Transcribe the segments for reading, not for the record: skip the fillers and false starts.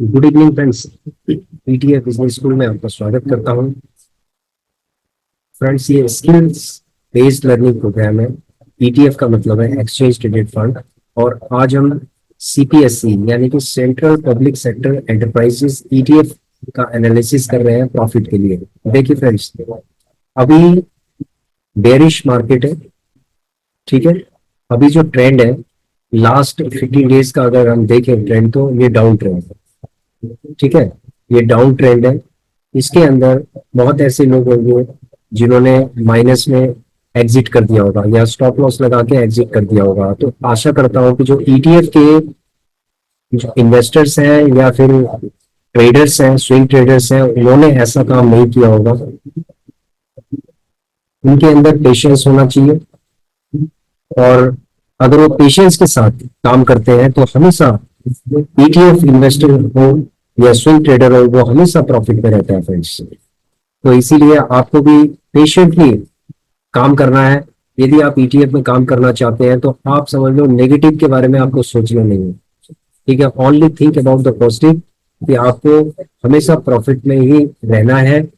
Good evening friends. PTF business school में आपका स्वागत करता हूं। फ्रेंड्स, ये स्किल्स बेस्ड लर्निंग प्रोग्राम है। ईटीएफ का मतलब है एक्सचेंज ट्रेडेड फंड। और आज हम सीपीएससी यानी कि central public sector enterprises ETF का एनालिसिस कर रहे हैं प्रॉफिट के लिए। देखिए फ्रेंड्स, अभी बेरिश मार्केट है, ठीक है। अभी जो ट्रेंड है लास्ट 15 डेज का, अगर हम देखें ट्रेंड, तो ये डाउन ट्रेंड है, ठीक है। ये डाउन ट्रेंड है। इसके अंदर बहुत ऐसे लोग होंगे जिन्होंने माइनस में एग्जिट कर दिया होगा या स्टॉप लॉस लगा के एग्जिट कर दिया होगा। तो आशा करता हूं कि जो ईटीएफ के जो इन्वेस्टर्स हैं या फिर ट्रेडर्स हैं, स्विंग ट्रेडर्स हैं, उन्होंने ऐसा काम नहीं किया होगा। उनके अंदर पेशेंस होना चाहिए, और अगर वो पेशेंस के साथ काम करते हैं तो हमेशा ईटीएफ इन्वेस्टर हो या स्विंग ट्रेडर हो, वो हमेशा प्रॉफिट में रहता है फ्रेंड्स। तो इसीलिए आपको भी पेशेंटली काम करना है। यदि आप ईटीएफ में काम करना चाहते हैं तो आप समझ लो नेगेटिव के बारे में आपको सोचना नहीं है, ठीक है। Only think about the positive, कि आपको हमेशा प्रॉफिट में ही रहना है।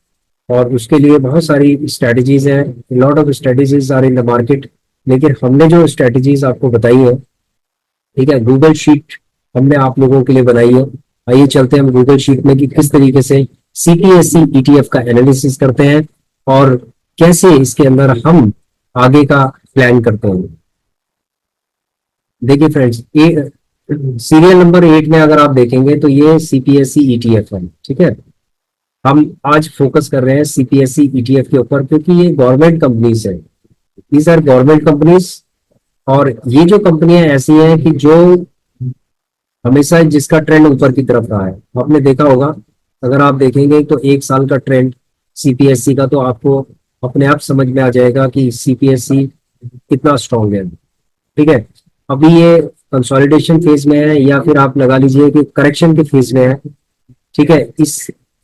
और उसके लिए बहुत सारी स्ट्रेटजीज हैं, lot of strategies are in the market. लेकिन हमने जो स्ट्रेटजीज आपको बताई है, ठीक है, गूगल शीट हमने आप लोगों के लिए बनाई है। आइए चलते हैं हम गूगल शीट में कि किस तरीके से सीपीएससी ईटीएफ का एनालिसिस करते हैं और कैसे इसके अंदर हम आगे का प्लान करते हैं। देखिए फ्रेंड्स, सीरियल नंबर 8 में अगर आप देखेंगे तो ये सीपीएससी ईटीएफ है, ठीक है। हम आज फोकस कर रहे हैं सीपीएससी ईटीएफ के ऊपर, क्योंकि ये गवर्नमेंट कंपनीज है। These are government companies. और ये जो कंपनियां ऐसी हैं कि जो हमेशा जिसका ट्रेंड ऊपर की तरफ रहा है, आपने देखा होगा। अगर आप देखेंगे तो एक साल का ट्रेंड सीपीएससी का, तो आपको अपने आप समझ में आ जाएगा कि सीपीएससी कितना स्ट्रांग है, ठीक है। अभी ये कंसोलिडेशन फेज में है, या फिर आप लगा लीजिए कि करेक्शन के फेज में है, ठीक है।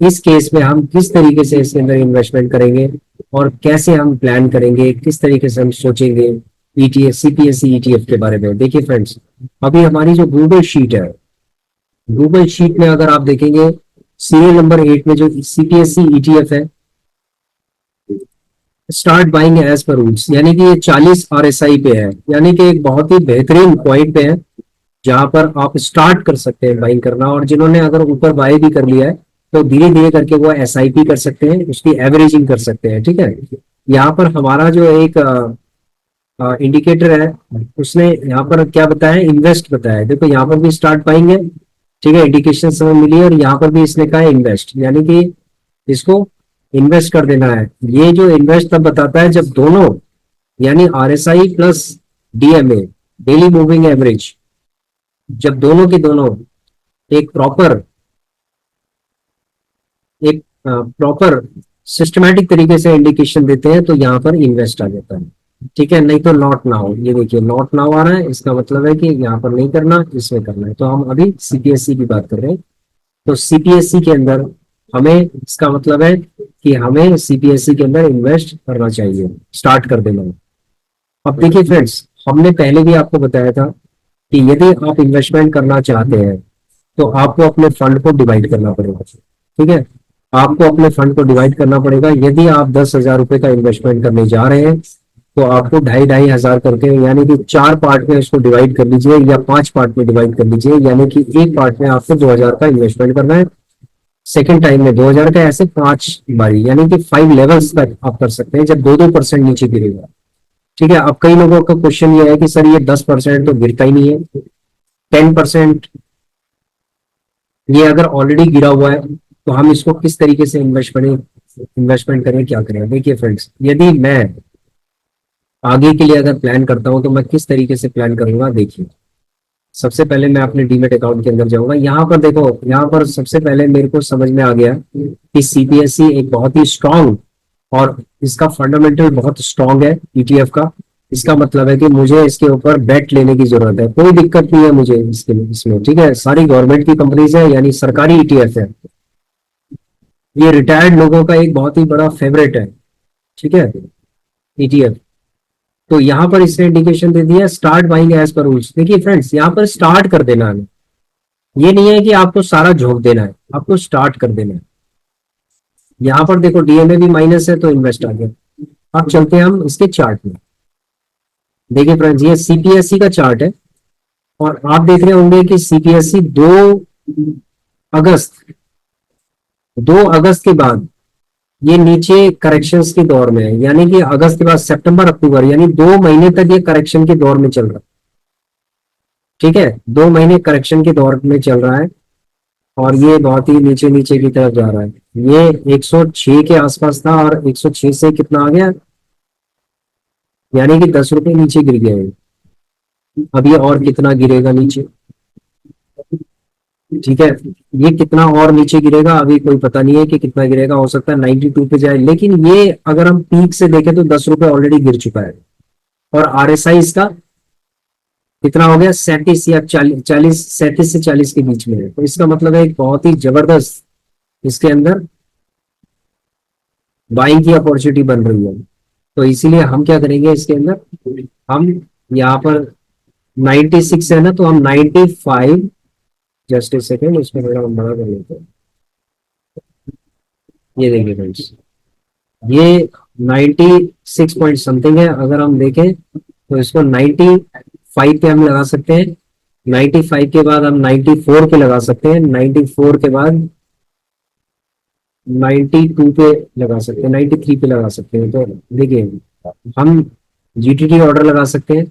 इस केस में हम किस तरीके से इसके अंदर इन्वेस्टमेंट करेंगे और कैसे हम प्लान करेंगे, किस तरीके से हम सोचेंगे ईटीएफ, सीपीएससी ईटीएफ के बारे में। देखिए फ्रेंड्स, अभी हमारी जो गूगल शीट है, गूगल शीट में अगर आप देखेंगे सीरियल नंबर 8 में जो सीपीएससी ईटीएफ है, start buying as per rules, यानी कि ये 40 आरएसआई पे है, यानी कि एक बहुत ही बेहतरीन पॉइंट पे है जहां पर आप स्टार्ट कर सकते हैं बाइंग करना। और जिन्होंने अगर ऊपर बाय भी कर लिया है तो धीरे धीरे करके वो एसआईपी कर सकते हैं, उसकी एवरेजिंग कर सकते हैं, ठीक है। यहाँ पर हमारा जो एक इंडिकेटर है, उसने यहाँ पर क्या बताया, इन्वेस्ट बताया। देखो यहाँ पर भी स्टार्ट बाइंग है, ठीक है, इंडिकेशन समय मिली है। और यहाँ पर भी इसने कहा इन्वेस्ट, यानी कि इसको इन्वेस्ट कर देना है। ये जो इन्वेस्ट तब बताता है जब दोनों, यानी RSI plus DMA, daily moving average, जब दोनों के दोनों एक प्रॉपर एक प्रॉपर सिस्टमैटिक तरीके से इंडिकेशन देते हैं, तो यहाँ पर इन्वेस्ट आ जाता है, ठीक है। नहीं तो नॉट नाउ, ये देखिए नॉट नाउ आ रहा है, इसका मतलब है कि यहाँ पर नहीं करना, इसमें करना है। तो हम अभी सीपीएससी की बात कर रहे हैं। तो सीपीएससी के अंदर हमें, इसका मतलब है कि हमें सीपीएससी के अंदर इन्वेस्ट करना चाहिए, स्टार्ट कर देना है। अब देखिए फ्रेंड्स, हमने पहले भी आपको बताया था कि यदि आप इन्वेस्टमेंट करना चाहते हैं तो आपको अपने फंड को डिवाइड करना पड़ेगा, ठीक है। आपको अपने फंड को डिवाइड करना पड़ेगा। यदि आप 10,000 रुपए का इन्वेस्टमेंट करने जा रहे हैं तो आपको 2,500 करके, यानी कि 4 पार्ट में उसको डिवाइड कर लीजिए या 5 पार्ट में डिवाइड कर लीजिए। यानी कि एक पार्ट में आपको 2,000 का इन्वेस्टमेंट करना है, सेकेंड टाइम में 2,000 का, ऐसे 5 बारी, यानी कि 5 लेवल्स तक आप कर सकते हैं जब 2-2% नीचे गिरेगा, ठीक है। अब कई लोगों का क्वेश्चन ये है कि सर ये 10% तो गिरता ही नहीं है, 10% ये अगर ऑलरेडी गिरा हुआ है तो हम इसको किस तरीके से इन्वेस्टमेंट करें, क्या करें। देखिए फ्रेंड्स, यदि मैं आगे के लिए अगर प्लान करता हूं तो मैं किस तरीके से प्लान करूंगा। देखिए, सबसे पहले मैं अपने डीमेट अकाउंट के अंदर जाऊंगा। यहाँ पर देखो, यहाँ पर सबसे पहले मेरे को समझ में आ गया कि सीपीएससी एक बहुत ही स्ट्रांग, और इसका फंडामेंटल बहुत स्ट्रांग है ईटीएफ का। इसका मतलब है कि मुझे इसके ऊपर बेट लेने की जरूरत है, कोई दिक्कत नहीं है मुझे इसके इसमें, ठीक है। सारी गवर्नमेंट की कंपनीज है, यानी सरकारी ईटीएफ है। ये रिटायर्ड लोगों का एक बहुत ही बड़ा फेवरेट है, ठीक है, ईटीएफ। तो यहाँ पर इसने इंडिकेशन दे दिया start buying as per rules. देखिए फ्रेंड्स, यहाँ पर स्टार्ट कर देना है, ये नहीं है कि आपको सारा झोंक देना है, आपको स्टार्ट कर देना है। यहाँ पर देखो डीएमए भी माइनस है तो इन्वेस्ट आ गया। अब चलते हैं हम इसके चार्ट में। देखिए फ्रेंड्स, ये सीपीएससी का चार्ट है, और आप देख रहे होंगे कि सीपीएससी 2 अगस्त 2 अगस्त के बाद ये नीचे करेक्शंस के दौर में है, यानी कि अगस्त के बाद सितंबर अक्टूबर यानी 2 महीने तक ये करेक्शन के दौर में चल रहा है। ठीक है, 2 महीने करेक्शन के दौर में चल रहा है, और ये बहुत ही नीचे नीचे की तरफ जा रहा है। ये 106 के आसपास था, और 106 से कितना आ गया, यानी कि 10 रुपए नीचे गिर गया है। अब ये और कितना गिरेगा नीचे, ठीक है। ये कितना और नीचे गिरेगा अभी कोई पता नहीं है कि कितना गिरेगा, हो सकता है 92 पे जाए, लेकिन ये अगर हम पीक से देखें तो 10 रुपए ऑलरेडी गिर चुका है। और आरएसआई इसका कितना हो गया, 37 या 40, 37 से 40 के बीच में है। तो इसका मतलब है एक बहुत ही जबरदस्त इसके अंदर बाइंग की अपॉर्चुनिटी बन रही है। तो इसीलिए हम क्या करेंगे इसके अंदर, हम यहाँ पर 96 है ना, तो हम 95, जस्ट ए सेकेंड इसमें थोड़ा हम बड़ा कर लेते हैं। ये देखिए फ्रेंड्स, ये 96 पॉइंट समथिंग है। अगर हम देखें तो इसको 95 पे हम लगा सकते हैं। 95 के बाद हम 94 पे लगा सकते हैं। 94 के बाद 92 पे लगा सकते हैं, 93 पे लगा सकते हैं। तो देखिए, हम जीटीटी ऑर्डर लगा सकते हैं,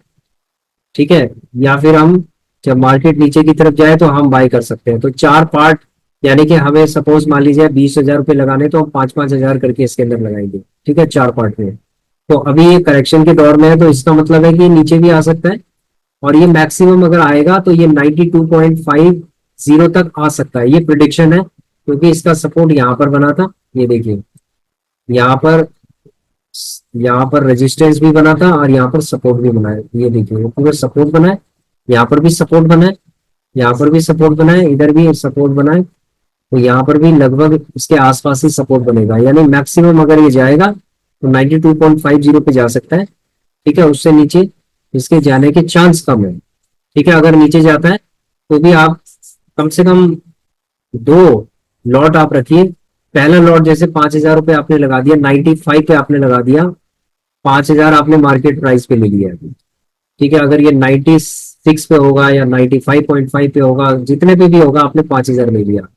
ठीक है। या फिर हम जब मार्केट नीचे की तरफ जाए तो हम बाय कर सकते हैं। तो 4 पार्ट, यानी कि हमें सपोज मान लीजिए 20,000 रुपये लगाने, तो हम 5-5 हजार करके इसके अंदर लगाएंगे, ठीक है, 4 पार्ट में। तो अभी ये करेक्शन के दौर में है, तो इसका मतलब है कि ये नीचे भी आ सकता है, और ये मैक्सिमम अगर आएगा तो ये 92.50 तक आ सकता है, ये प्रिडिक्शन है, क्योंकि इसका सपोर्ट यहाँ पर बना था। ये देखिए, यहाँ पर यहाँ पर रेजिस्टेंस भी बना था, और यहाँ पर सपोर्ट भी बना है। ये देखिए, वो पूरा सपोर्ट बना है, यहाँ पर भी सपोर्ट बना है, यहाँ पर भी सपोर्ट बना है, इधर भी सपोर्ट बना है। तो यहाँ पर भी लगभग इसके आसपास ही सपोर्ट बनेगा, यानी मैक्सिमम अगर ये जाएगा तो 92.50 पे जा सकता है, ठीक है। उससे नीचे इसके जाने के चांस कम है, ठीक है। अगर नीचे जाता है तो भी आप कम से कम 2 लॉट आप रखिए। पहला लॉट जैसे 5,000 रुपये आपने लगा दिया, 95 पे आपने लगा दिया, 5,000 आपने मार्केट प्राइस पे ले लिया, ठीक है। अगर ये 96 पे होगा या 95.5 पे होगा, जितने पे भी होगा, आपने 5,000 ले लिया।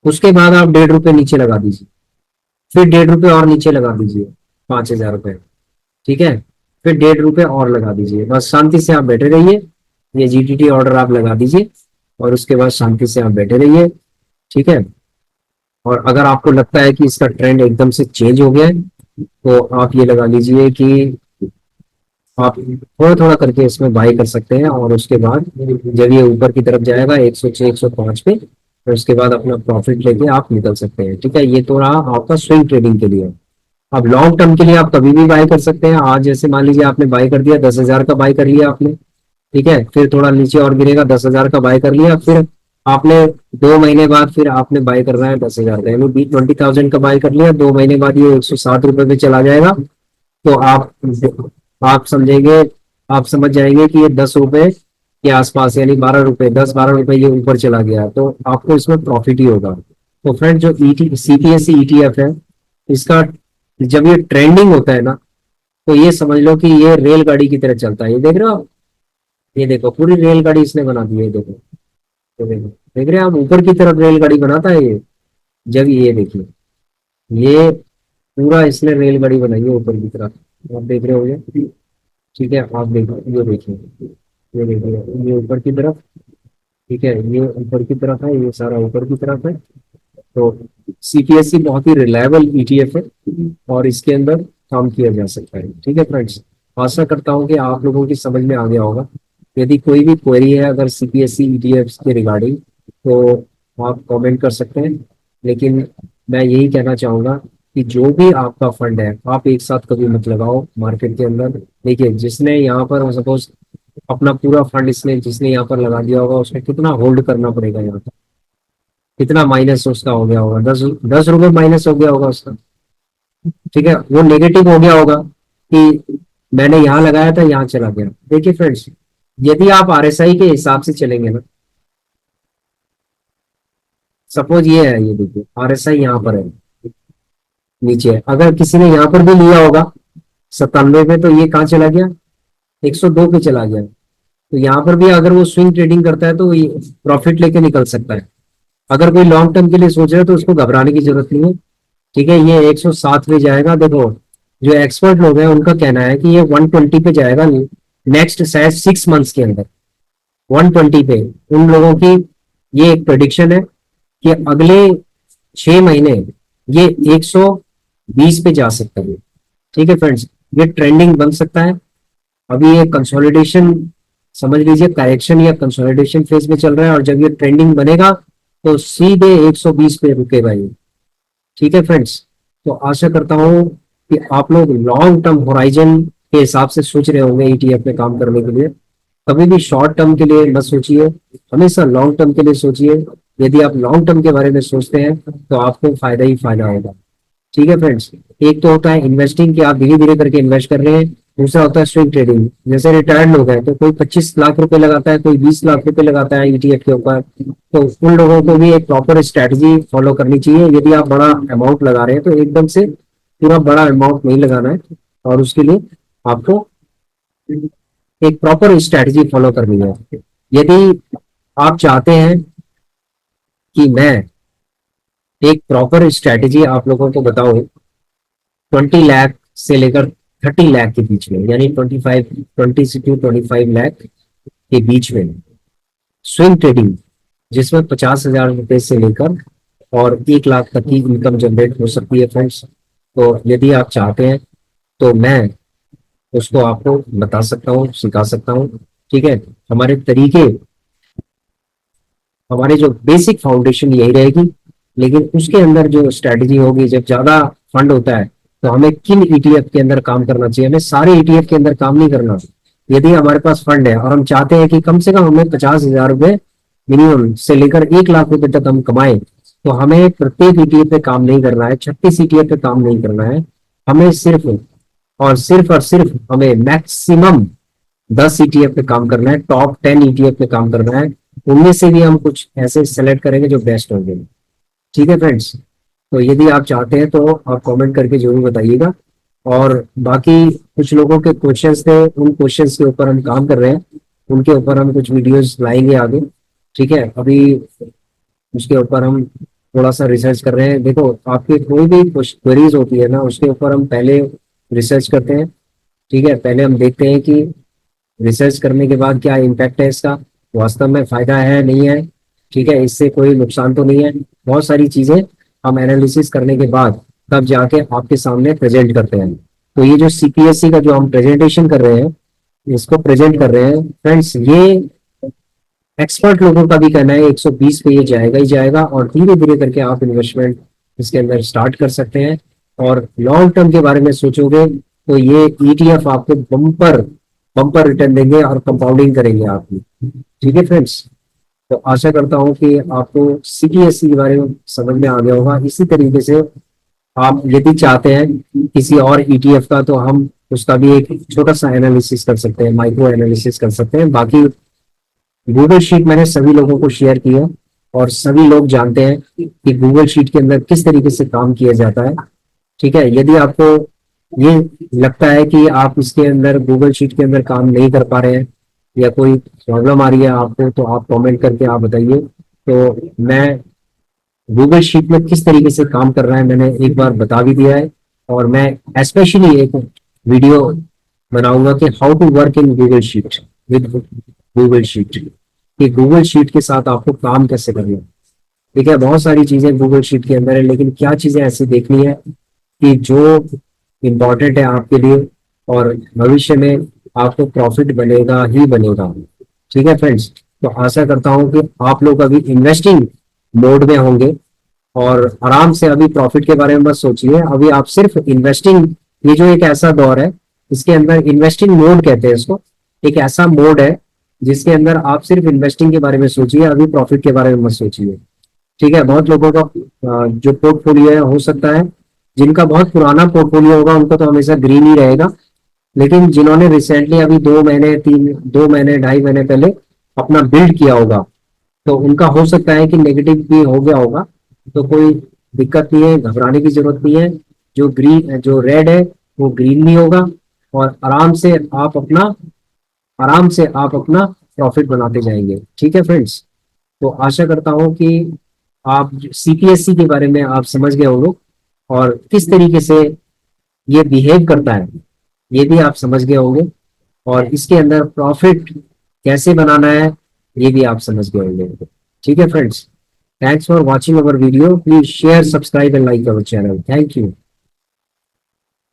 उसके बाद आप 1.5 रुपए नीचे लगा दीजिए, फिर 1.5 रुपए और नीचे लगा दीजिए, 5,000 रुपए, ठीक है। फिर 1.5 रुपए और लगा दीजिए, बस शांति से आप बैठे रहिए। ये जीटीटी ऑर्डर आप लगा दीजिए, और उसके बाद शांति से आप बैठे रहिए, ठीक है। और अगर आपको लगता है कि इसका ट्रेंड एकदम से चेंज हो गया है, तो आप ये लगा लीजिए कि आप थोड़ा थोड़ा करके इसमें बाई कर सकते हैं, और उसके बाद जब ये ऊपर की तरफ जाएगा 106, 105 पे, तो उसके बाद अपना प्रॉफिट लेके आप निकल सकते हैं, ठीक है। ये तो रहा आपका स्विंग ट्रेडिंग के लिए। अब लॉन्ग टर्म के लिए आप कभी भी बाय कर सकते हैं। आज जैसे मान लीजिए आपने बाय कर दिया, 10,000 का बाय कर लिया आपने, ठीक है। फिर थोड़ा नीचे और गिरेगा, 10,000 का बाय कर लिया, फिर आपने 2 महीने बाद फिर आपने बाय करना है 10,000 का, यानी 20,000 का बाय कर लिया। 2 महीने बाद ये 107 रुपए पे चला जाएगा, तो आप समझेंगे, आप समझ जाएंगे कि ये 10 रुपए के आसपास, यानी 12 रुपए, 10-12 रुपए ये ऊपर चला गया, तो आपको इसमें प्रॉफिट ही होगा। तो फ्रेंड, जो ईटी सीपीएससी ईटीएफ है, इसका जब ये ट्रेंडिंग होता है ना, तो ये समझ लो कि ये रेलगाड़ी की तरह चलता है। ये देख रहे हो आप, ये देखो पूरी रेलगाड़ी इसने बना दी है, ये देखो, ये देखो, देख रहे हैं आप, ऊपर की तरफ रेलगाड़ी बनाता है ये। जब ये देखिए, ये पूरा इसने रेलगाड़ी बनाई है ऊपर की तरफ, आप देख रहे होंगे, ठीक है। आप देखो, ये देखिए, ये देखिए, ये ऊपर की तरफ, ठीक है, ये ऊपर की तरफ है, ये सारा ऊपर की तरफ है। तो सीपीएससी बहुत ही रिलायबल ईटीएफ है, और इसके अंदर काम किया जा सकता है, ठीक है फ्रेंड्स। आशा करता हूँ कि आप लोगों की समझ में आ गया होगा। यदि कोई भी क्वेरी है अगर सीपीएससी ईटीएफ के रिगार्डिंग, तो आप कमेंट कर सकते हैं। लेकिन मैं यही कहना चाहूंगा कि जो भी आपका फंड है, आप एक साथ कभी मत लगाओ मार्केट के अंदर। देखिए, जिसने यहाँ पर सपोज अपना पूरा फंड इसने जिसने यहाँ पर लगा दिया होगा, उसने कितना होल्ड करना पड़ेगा यहाँ पर, कितना माइनस उसका हो गया होगा, 10 10 रुपए माइनस हो गया होगा उसका, ठीक है। वो नेगेटिव हो गया होगा कि मैंने यहाँ लगाया था, यहाँ चला गया। देखिए फ्रेंड्स, यदि आप आरएसआई के हिसाब से चलेंगे ना, सपोज ये है, ये देखिए RSI यहाँ पर है नीचे, अगर किसी ने यहाँ पर भी लिया होगा 97 पे, तो ये कहाँ चला गया, 102 पे चला गया। तो यहाँ पर भी अगर वो स्विंग ट्रेडिंग करता है तो ये प्रॉफिट लेके निकल सकता है। अगर कोई लॉन्ग टर्म के लिए सोच रहा है तो उसको घबराने की जरूरत नहीं है। ठीक है, ये 107 पे जाएगा। देखो, जो एक्सपर्ट लोग हैं उनका कहना है कि ये 120 पे जाएगा नेक्स्ट शायद 6 मंथ्स के अंदर। 120 पे उन लोगों की ये एक प्रेडिक्शन है कि अगले 6 महीने ये 120 पे जा सकता है। ठीक है फ्रेंड्स, ये ट्रेंडिंग बन सकता है। अभी ये कंसोलिडेशन, समझ लीजिए करेक्शन या कंसोलिडेशन फेज में चल रहा है, और जब ये ट्रेंडिंग बनेगा तो सीधे 120 पे रुकेगा ये। ठीक है फ्रेंड्स, तो आशा करता हूं कि आप लोग लॉन्ग टर्म होराइजन के हिसाब से सोच रहे होंगे ETF में काम करने के लिए। कभी भी शॉर्ट टर्म के लिए मत सोचिए, हमेशा लॉन्ग टर्म के लिए सोचिए। यदि आप लॉन्ग टर्म के बारे में सोचते हैं तो आपको फायदा ही फायदा होगा। ठीक है फ्रेंड्स, एक तो होता है इन्वेस्टिंग कि आप धीरे धीरे करके इन्वेस्ट कर रहे हैं, दूसरा होता है स्विंग ट्रेडिंग। जैसे रिटायर्ड लोग हैं तो कोई 25 लाख रुपए लगाता है, कोई 20 लाख रुपए लगाता है ETF के ऊपर। तो उन लोगों को भी एक प्रॉपर स्ट्रेटजी फॉलो करनी चाहिए। यदि आप बड़ा अमाउंट लगा रहे हैं तो एकदम से पूरा बड़ा अमाउंट नहीं लगाना है, और उसके लिए आपको एक प्रॉपर स्ट्रेटजी फॉलो करनी है। यदि आप चाहते हैं कि मैं एक प्रॉपर स्ट्रेटजी आप लोगों को बताऊं 20 लाख से लेकर 30 लाख के बीच में, यानी 20 से 25 लाख के बीच में स्विंग ट्रेडिंग, जिसमें 50,000 रुपए से लेकर और 1 लाख तक की इनकम जनरेट हो सकती है फ्रेंड्स। तो यदि आप चाहते हैं तो मैं उसको आपको बता सकता हूँ, सिखा सकता हूँ। ठीक है, हमारे तरीके, हमारे जो बेसिक फाउंडेशन यही रहेगी, लेकिन उसके अंदर जो स्ट्रेटजी होगी, जब ज्यादा फंड होता है तो हमें किन ETF के अंदर काम करना चाहिए, हमें सारे ETF के अंदर काम नहीं करना। यदि हमारे पास फंड है और हम चाहते हैं कि कम से कम हमें 50,000 रुपए मिनिमम से लेकर 1 लाख रुपए तक हम कमाएं, तो हमें प्रत्येक ETF पे काम नहीं करना है, 36 ETF पे काम नहीं करना है। हमें सिर्फ हमें मैक्सिमम 10 ETF पे काम करना है, टॉप 10 ETF पे काम करना है। उनमें से भी हम कुछ ऐसे सेलेक्ट करेंगे जो बेस्ट होंगे। ठीक है फ्रेंड्स, तो यदि आप चाहते हैं तो आप कमेंट करके जरूर बताइएगा। और बाकी कुछ लोगों के क्वेश्चंस थे, उन क्वेश्चंस के ऊपर हम काम कर रहे हैं, उनके ऊपर हम कुछ वीडियोस लाएंगे आगे। ठीक है, अभी उसके ऊपर हम थोड़ा सा रिसर्च कर रहे हैं। देखो, आपकी कोई भी क्वेरीज होती है ना, उसके ऊपर हम पहले रिसर्च करते हैं। ठीक है, पहले हम देखते हैं कि रिसर्च करने के बाद क्या इम्पैक्ट है इसका, वास्तव में फायदा है नहीं है, ठीक है, इससे कोई नुकसान तो नहीं है। बहुत सारी चीजें हम एनालिसिस करने के बाद तब जाके आपके सामने प्रेजेंट करते हैं। तो ये जो CPSC का जो हम प्रेजेंटेशन कर रहे हैं, इसको प्रेजेंट कर रहे हैं फ्रेंड्स, ये एक्सपर्ट लोगों का भी कहना है 120 पे ये जाएगा ही जाएगा, और धीरे धीरे करके आप इन्वेस्टमेंट इसके अंदर स्टार्ट कर सकते हैं। और लॉन्ग टर्म के बारे में सोचोगे तो ये ETF आपको बम्पर बम्पर रिटर्न देंगे और कंपाउंडिंग करेंगे आपकी। ठीक है फ्रेंड्स, तो आशा करता हूँ कि आपको CPSC के बारे में समझ में आ गया होगा। इसी तरीके से आप यदि चाहते हैं किसी और ETF का, तो हम उसका भी एक छोटा सा एनालिसिस कर सकते हैं, माइक्रो एनालिसिस कर सकते हैं। बाकी गूगल शीट मैंने सभी लोगों को शेयर की है, और सभी लोग जानते हैं कि गूगल शीट के अंदर किस तरीके से काम किया जाता है। ठीक है, यदि आपको ये लगता है कि आप इसके अंदर गूगल शीट के अंदर काम नहीं कर पा रहे हैं, या कोई प्रॉब्लम आ रही है आपको, तो आप कमेंट करके आप बताइए। तो मैं गूगल शीट में किस तरीके से काम कर रहा है मैंने एक बार बता भी दिया है, और मैं स्पेशली एक वीडियो बनाऊंगा कि how to work in Google sheet with Google sheet, कि गूगल शीट के साथ आपको काम कैसे करना है। ठीक है, बहुत सारी चीजें गूगल शीट के अंदर है, लेकिन क्या चीजें ऐसी देखनी है कि जो इम्पोर्टेंट है आपके लिए, और भविष्य में आपको प्रॉफिट बनेगा ही बनेगा। ठीक है फ्रेंड्स, तो आशा करता हूं कि आप लोग अभी इन्वेस्टिंग मोड में होंगे, और आराम से अभी प्रॉफिट के बारे में मत सोचिए। अभी आप सिर्फ इन्वेस्टिंग, ये जो एक ऐसा दौर है, इसके अंदर इन्वेस्टिंग मोड कहते हैं इसको, एक ऐसा मोड है जिसके अंदर आप सिर्फ इन्वेस्टिंग के बारे में सोचिए, अभी प्रॉफिट के बारे में मत सोचिए। ठीक है, बहुत लोगों का जो पोर्टफोलियो है, हो सकता है जिनका बहुत पुराना पोर्टफोलियो होगा उनको तो हमेशा ग्रीन ही रहेगा, लेकिन जिन्होंने रिसेंटली अभी 2 महीने 2 महीने 2.5 महीने पहले अपना बिल्ड किया होगा तो उनका हो सकता है कि नेगेटिव भी हो गया होगा, तो कोई दिक्कत नहीं है, घबराने की जरूरत नहीं है। जो रेड है वो ग्रीन नहीं होगा, और आराम से आप अपना प्रॉफिट बनाते जाएंगे। ठीक है फ्रेंड्स, तो आशा करता हूं कि आप सीपीएससी के बारे में आप समझ गए होंगे, और किस तरीके से ये बिहेव करता है ये भी आप समझ गए होंगे, और इसके अंदर प्रॉफिट कैसे बनाना है ये भी आप समझ गए होंगे। ठीक है friends, thanks for watching our video, please share, subscribe and like our channel. Thank you.